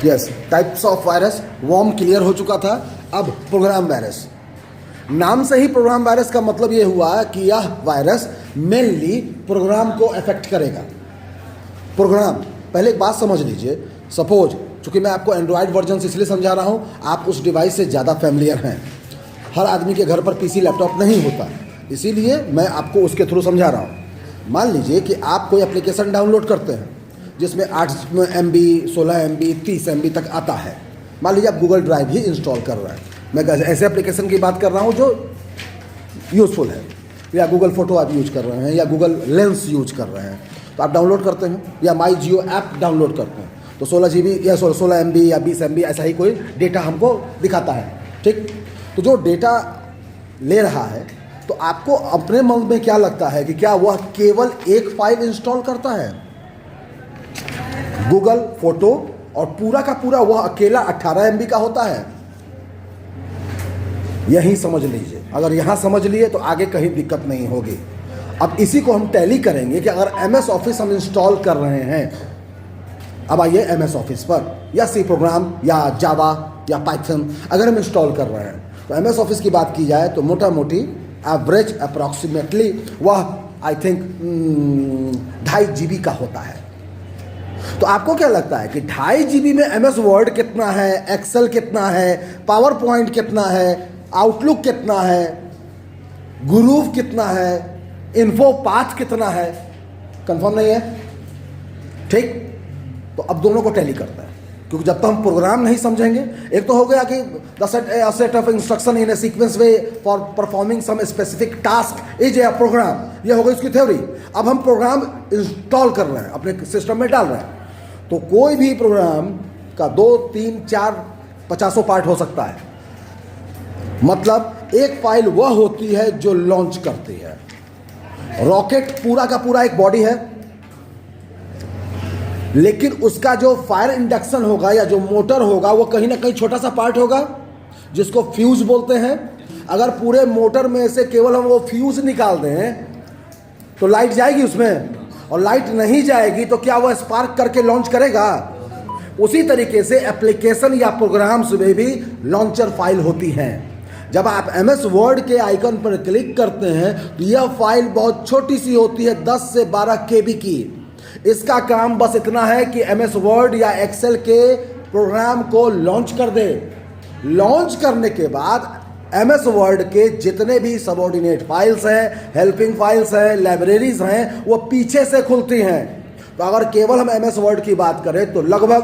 Yes, types of virus, worm clear हो चुका था। अब प्रोग्राम वायरस, नाम से ही प्रोग्राम वायरस का मतलब ये हुआ कि यह वायरस मेनली प्रोग्राम को अफेक्ट करेगा। प्रोग्राम, पहले एक बात समझ लीजिए, सपोज चूँकि मैं आपको एंड्रॉयड वर्जन से इसलिए समझा रहा हूँ, आप उस डिवाइस से ज़्यादा फैमिलियर हैं। हर आदमी के घर पर पीसी लैपटॉप नहीं होता, इसीलिए मैं आपको उसके थ्रू समझा रहा हूँ। मान लीजिए कि आप कोई एप्लीकेशन डाउनलोड करते हैं जिसमें 8 MB, 16 MB, 30 MB तक आता है। मान लीजिए आप गूगल ड्राइव ही इंस्टॉल कर रहे हैं, मैं ऐसे एप्लीकेशन की बात कर रहा हूँ जो यूज़फुल है, या गूगल फोटो आप यूज कर रहे हैं, या गूगल लेंस यूज कर रहे हैं, तो आप डाउनलोड करते हैं, या माई जियो ऐप डाउनलोड करते हैं, तो 16 GB या 16 MB या 20 MB ऐसा ही कोई डेटा हमको दिखाता है। ठीक, तो जो डेटा ले रहा है, तो आपको अपने मन में क्या लगता है कि क्या वह केवल एक फाइल इंस्टॉल करता है, गूगल फोटो, और पूरा का पूरा वह अकेला 18 MB का होता है? यही समझ लीजिए, अगर यहाँ समझ लिए तो आगे कहीं दिक्कत नहीं होगी। अब इसी को हम टैली करेंगे कि अगर MS ऑफिस हम इंस्टॉल कर रहे हैं, अब आइए MS ऑफिस पर, या सी प्रोग्राम या जावा या पाइथन अगर हम इंस्टॉल कर रहे हैं, तो MS ऑफिस की बात की जाए तो मोटा मोटी एवरेज अप्रॉक्सीमेटली वह आई थिंक 2.5 GB का होता है। तो आपको क्या लगता है कि 2.5 GB में MS वर्ड कितना है, एक्सेल कितना है, पावर पॉइंट कितना है, आउटलुक कितना है, ग्रूव कितना है, इन्फो पाथ कितना है? कंफर्म नहीं है? ठीक, तो अब दोनों को टैली करता है, क्योंकि जब तक हम प्रोग्राम नहीं समझेंगे, एक तो हो गया कि the set of instruction in a sequence way for performing some specific task is a program, ये हो गई उसकी थ्योरी। अब हम प्रोग्राम इंस्टॉल कर रहे हैं, अपने सिस्टम में डाल रहे हैं, तो कोई भी प्रोग्राम का 2, 3, 4, 50 पार्ट हो सकता है। मतलब एक फाइल वह होती है जो लॉन्च करती है। रॉकेट पूरा का पूरा एक बॉडी है, लेकिन उसका जो फायर इंडक्शन होगा या जो मोटर होगा वो कहीं ना कहीं छोटा सा पार्ट होगा जिसको फ्यूज बोलते हैं। अगर पूरे मोटर में से केवल हम वो फ्यूज निकाल दें तो लाइट जाएगी उसमें, और लाइट नहीं जाएगी तो क्या वह स्पार्क करके लॉन्च करेगा? उसी तरीके से एप्लीकेशन या प्रोग्राम्स में भी लॉन्चर फाइल होती हैं। जब आप MS वर्ड के आइकन पर क्लिक करते हैं तो यह फाइल बहुत छोटी सी होती है, 10 से 12 KB की। इसका काम बस इतना है कि MS वर्ड या एक्सेल के प्रोग्राम को लॉन्च कर दे। लॉन्च करने के बाद MS वर्ड के जितने भी सबऑर्डिनेट फाइल्स हैं, हेल्पिंग फाइल्स हैं, लाइब्रेरीज हैं, वो पीछे से खुलती हैं। तो अगर केवल हम MS वर्ड की बात करें तो लगभग